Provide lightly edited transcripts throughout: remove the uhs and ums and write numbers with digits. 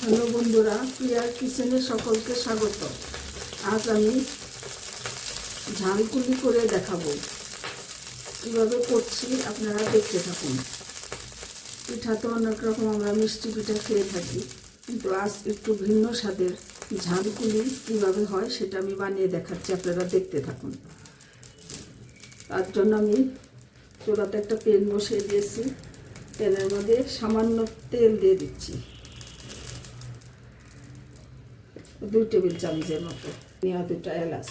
Hello বন্ধুরা, প্রিয়ার কিচেনে সকলকে স্বাগত। আজ আমি ঝালকুলি করে দেখাবো কীভাবে করছি, আপনারা দেখতে থাকুন। পিঠা তো অনেক রকম আমরা মিষ্টি পিঠা খেয়ে থাকি, কিন্তু আজ একটু ভিন্ন স্বাদের ঝালকুলি কীভাবে হয় সেটা আমি বানিয়ে দেখাচ্ছি, আপনারা দেখতে থাকুন। তার জন্য আমি চুলাতে একটা প্যান বসিয়ে দিয়েছি। প্যানের মধ্যে সামান্য তেল দিয়ে দিচ্ছি, 2 টেবিল চামচের মতো। নিয়ে 2টা এলাচ,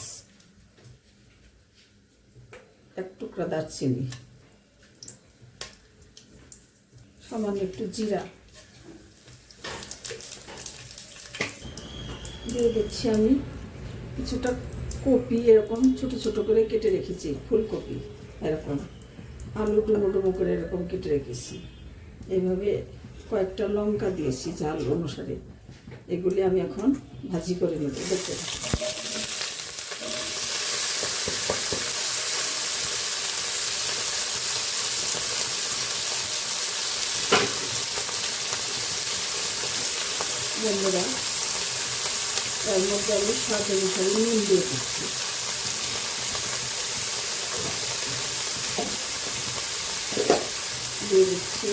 1 টুকরা দারচিনি, সামান্য একটু জিরা দিয়ে দিচ্ছি। আমি কিছুটা কপি এরকম ছোট ছোট করে কেটে রেখেছি, ফুলকপি এরকম, আলু ডুমো ডুমো করে এরকম কেটে রেখেছি। এইভাবে কয়েকটা লঙ্কা দিয়েছি ঝাল অনুসারে। এগুলি আমি এখন ভাজি করে নেব। দেখতে বন্ধুরা, এর মধ্যে আমি স্বাদ অনুসারে নুন দিয়ে দিচ্ছি। দিয়ে দিচ্ছি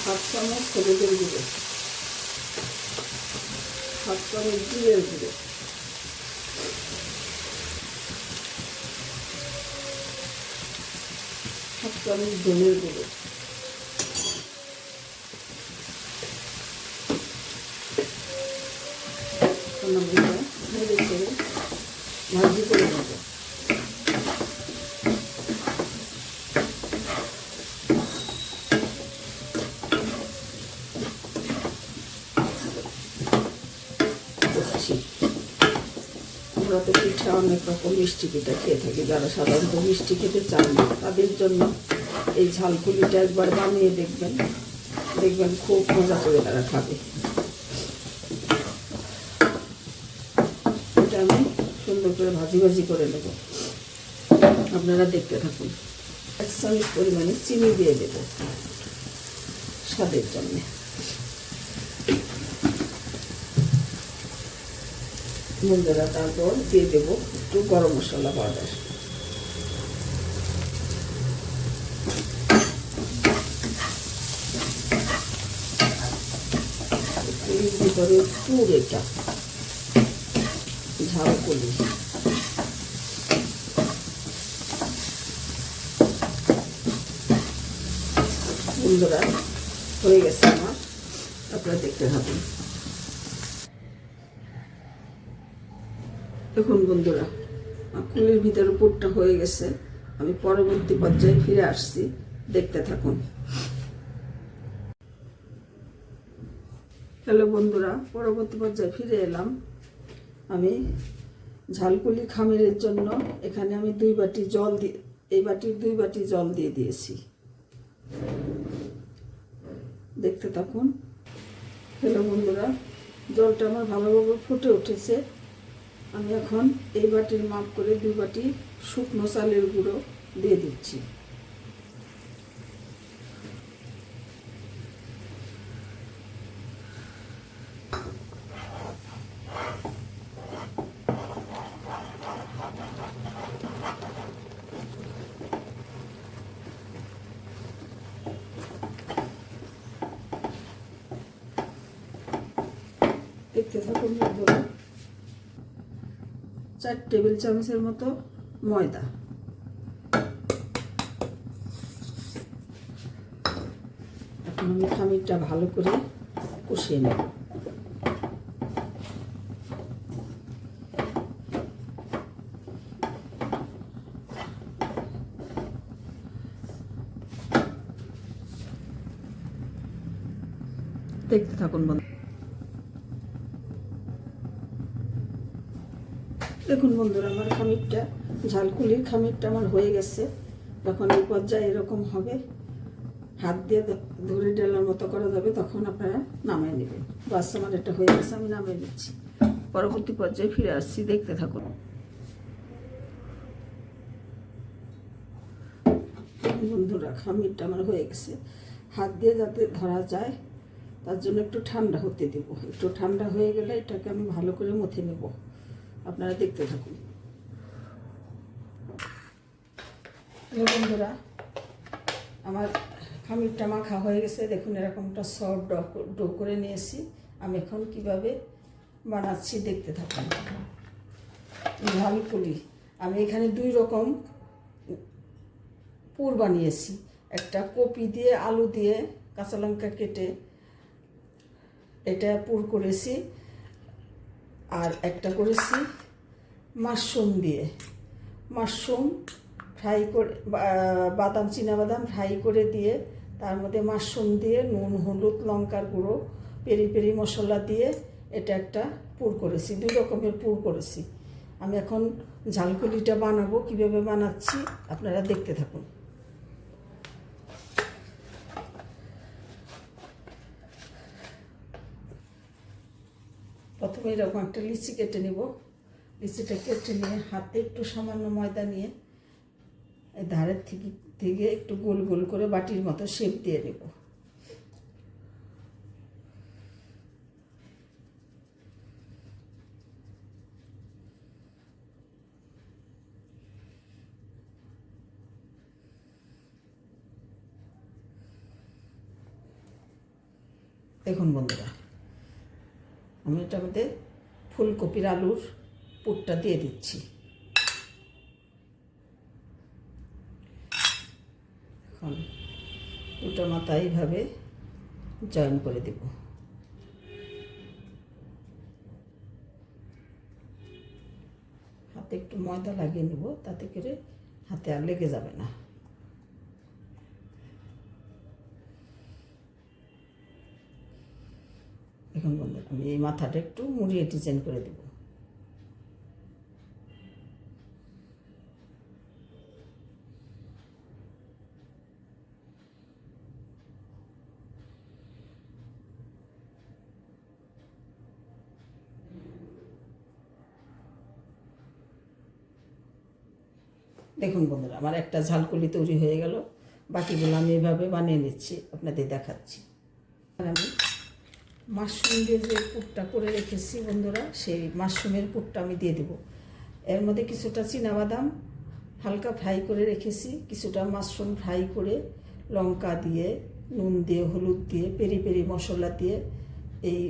1/2 চামচ হলুদের গুঁড়ো, 1/2 চামচ জিরের গুঁড়ো, 1/2 চামচ ধনের গুঁড়ো, নেড়ে চেড়ে ভাজি করে নেব। আমরা তো পিঠা অনেক রকম মিষ্টি পিঠা খেয়ে থাকি, যারা সাধারণত মিষ্টি খেতে চান না তাদের জন্য এই ঝালকুলিটা একবার বানিয়ে দেখবেন, দেখবেন খুব মজা করে তারা খাবে। এটা আমি সুন্দর করে ভাজি ভাজি করে নেব, আপনারা দেখতে থাকুন। 1 চামচ পরিমাণে চিনি দিয়ে দেব স্বাদের জন্য। বন্ধুরা, তারপর দিয়ে দেব একটু গরম মশলা পাউডার। এর ভিতরে পুর এটা ঝালকুলি। বন্ধুরা, হয়ে গেছে আমার, আপনারা দেখতে থাকুন। দেখুন বন্ধুরা, কুলির ভিতরে পুরটা হয়ে গেছে। আমি পরবর্তী পর্যায়ে ফিরে আসছি, দেখতে থাকুন। হ্যালো বন্ধুরা, পরবর্তী পর্যায়ে ফিরে এলাম। আমি ঝালকুলি খামিরের জন্য এখানে আমি 2 বাটি জল দিয়ে, এই বাটির 2 বাটি জল দিয়ে দিয়েছি, দেখতে থাকুন। হ্যালো বন্ধুরা, জলটা আমার ভালোভাবে ফুটে উঠেছে। আমি এখন এই বাটির মাপ করে 2 বাটি শুকনো চালের গুঁড়ো দিয়ে দিচ্ছি। দেখতে থাকুন বন্ধুরা। 4 টেবিল চামচের মতো ময়দা, এখন আমি খামিরটা ভালো করে কষিয়ে নেব। দেখতে থাকুন বন্ধু। দেখুন বন্ধুরা, আমার খামিরটা, ঝালকুলির খামিরটা আমার হয়ে গেছে। যখন এই পর্যায়ে এরকম হবে, হাত দিয়ে ধরে ডেলার মতো করা যাবে, তখন আপনারা নামিয়ে নেবেন। বাস, আমার এটা হয়ে গেছে, আমি নামিয়ে নিচ্ছি। পরবর্তী পর্যায়ে ফিরে আসছি, দেখতে থাকুন। বন্ধুরা, খামিরটা আমার হয়ে গেছে। হাত দিয়ে যাতে ধরা যায় তার জন্য একটু ঠান্ডা হতে দেব। একটু ঠান্ডা হয়ে গেলে এটাকে আমি ভালো করে মথে নেব। আপনারা দেখতে থাকুন। বন্ধুরা, আমার খামিরটা মাখা হয়ে গেছে। দেখুন এরকম একটা সফট ডো করে নিয়েছি। আমি এখন কিভাবে বানাচ্ছি দেখতে থাকুন। ঝালপুরি আমি এখানে 2 রকম পুর বানিয়েছি। একটা কপি দিয়ে, আলু দিয়ে, কাঁচা লঙ্কা কেটে এটা পুর করেছি। আর একটা করেছি মাশরুম দিয়ে। মাশরুম ফ্রাই করে, বাদাম, চিনাবাদাম ফ্রাই করে দিয়ে তার মধ্যে মাশরুম দিয়ে নুন, হলুদ, লঙ্কার গুঁড়ো, পেরি পেরি মশলা দিয়ে এটা একটা পুর করেছি। 2 রকমের পুর করেছি। আমি এখন ঝালপুরিটা বানাবো। কীভাবে বানাচ্ছি আপনারা দেখতে থাকুন। প্রথমে এরকম একটা লিচি কেটে নেব। লিচিটা কেটে নিয়ে হাতে একটু সামান্য ময়দা নিয়ে এই ধারের থেকে একটু গোল গোল করে বাটির মতো শেপ দিয়ে নেব। দেখুন বন্ধুরা, আমি এটার মধ্যে ফুলকপির আলুর পুরটা দিয়ে দিচ্ছি। এখন 2টা মাথা এইভাবে জয়েন করে দেব। হাতে একটু ময়দা লাগিয়ে নেব, তাতে করে হাতে আর লেগে যাবে না। এখন বন্ধুরা, আমি এই মাথাটা একটু মুড়িয়ে ডিজাইন করে দেব। দেখুন বন্ধুরা, আমার একটা ঝালকুলি তৈরি হয়ে গেল। বাকিগুলো আমি এভাবে বানিয়ে নিচ্ছি, আপনাদের দেখাচ্ছি। আর আমি মাশরুম দিয়ে যে পুরটা করে রেখেছি বন্ধুরা, সেই মাশরুমের পুরটা আমি দিয়ে দেব। এর মধ্যে কিছুটা চিনাবাদাম হালকা ফ্রাই করে রেখেছি, কিছুটা মাশরুম ফ্রাই করে লঙ্কা দিয়ে, নুন দিয়ে, হলুদ দিয়ে, পেরি পেরি মশলা দিয়ে এই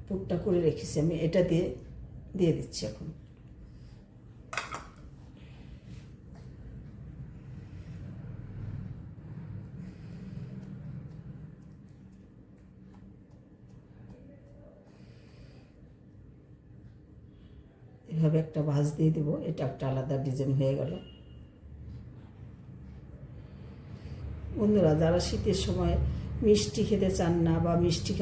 পুরটা করে রেখেছি। আমি এটা দিয়ে দিচ্ছি এখন। এভাবে একটা ভাঁজ দিয়ে দেব। এটা একটা আলাদা ডিজাইন হয়ে গেল। বন্ধুরা, যারা শীতের সময় মিষ্টি খেতে চান না বা মিষ্টি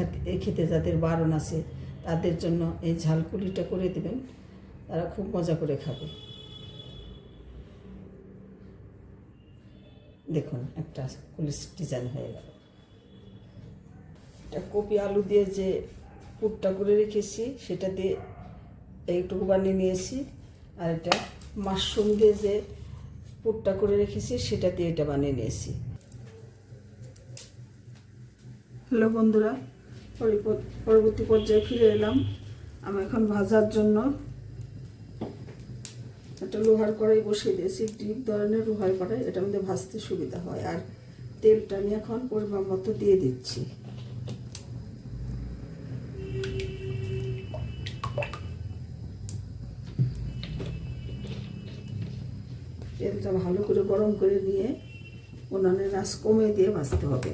খেতে যাদের বারণ আছে, তাদের জন্য এই ঝালপুরিটা করে দেবেন। তারা খুব মজা করে খাবে। দেখুন একটা পুলিশ ডিজাইন হয়ে গেল। এটা কপি আলু দিয়ে যে পুরটা করে রেখেছি সেটা দিয়ে এইটুকু বানিয়ে নিয়েছি। আর এটা মাশরুম দিয়ে যে পুরটা করে রেখেছি সেটা দিয়ে এটা বানিয়ে নিয়েছি। হ্যালো বন্ধুরা, পরবর্তী পর্যায়ে ফিরে এলাম। আমি এখন ভাজার জন্য একটা লোহার কড়াই বসিয়ে দিয়েছি। ডিপ ধরনের লোহার কড়াই, এটার মধ্যে ভাজতে সুবিধা হয়। আর তেলটা আমি এখন পরিমাণ মতো দিয়ে দিচ্ছি। তেলটা ভালো করে গরম করে নিয়ে উনানের আঁচ কমে দিয়ে ভাজতে হবে।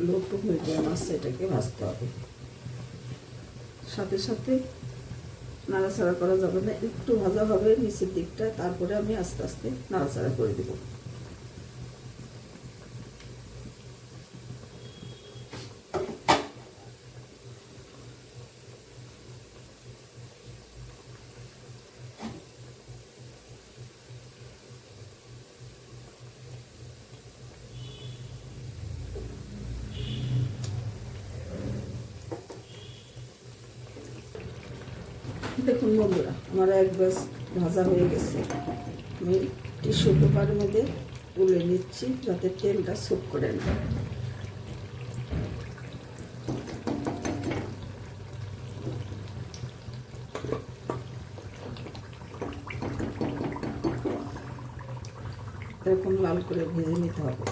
লো টু মিডিয়াম আঁচে এটাকে ভাজতে হবে। সাথে সাথে নাড়াচাড়া করা যাবে না, একটু ভাজা হবে নিচের দিকটা, তারপরে আমি আস্তে আস্তে নাড়াচাড়া করে দেব। দেখুন বন্ধুরা, আমার এক ব্যাস ভাজা হয়ে গেছে। আমি টিস্যু পেপারের মধ্যে তুলে নিচ্ছি যাতে তেলটা সুপ করে নেয়। এরকম লাল করে ভেজে নিতে হবে।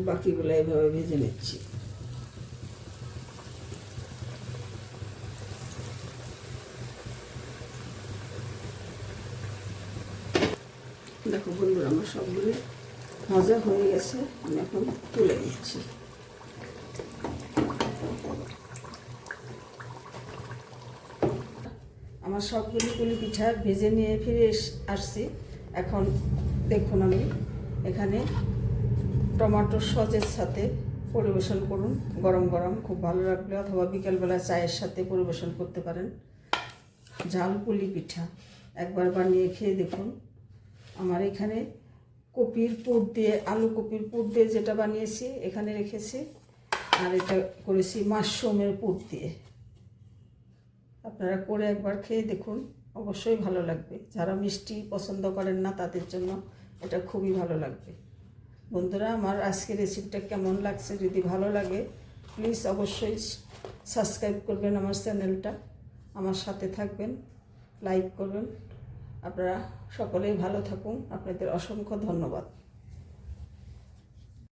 বাকিগুলো এভাবে ভেজে নিচ্ছি। দেখো বন্ধুরা, আমার সবগুলো ভাজা হয়ে গেছে, আমি এখন তুলে নিচ্ছি। আমার সবগুলি পুলি পিঠা ভেজে নিয়ে ফিরে আসছি। এখন দেখুন, আমি এখানে টমেটো সসের সাথে পরিবেশন করুন। গরম গরম খুব ভালো লাগবে, অথবা বিকেলবেলা চায়ের সাথে পরিবেশন করতে পারেন। ঝাল পুলি পিঠা একবার বানিয়ে খেয়ে দেখুন। আমার এখানে কপির পুর দিয়ে, আলু কপির পুর দিয়ে যেটা বানিয়েছি এখানে রেখেছি, আর এটা করেছি মাশরুমের পুর দিয়ে। আপনারা করে একবার খেয়ে দেখুন, অবশ্যই ভালো লাগবে। যারা মিষ্টি পছন্দ করেন না তাদের জন্য এটা খুবই ভালো লাগবে। বন্ধুরা, আমার আজকের রেসিপিটা কেমন লাগছে, যদি ভালো লাগে প্লিজ অবশ্যই সাবস্ক্রাইব করবেন আমার চ্যানেলটা, আমার সাথে থাকবেন, লাইক করবেন। আপনারা সকলেই ভালো থাকুন। আপনাদের অসংখ্য ধন্যবাদ।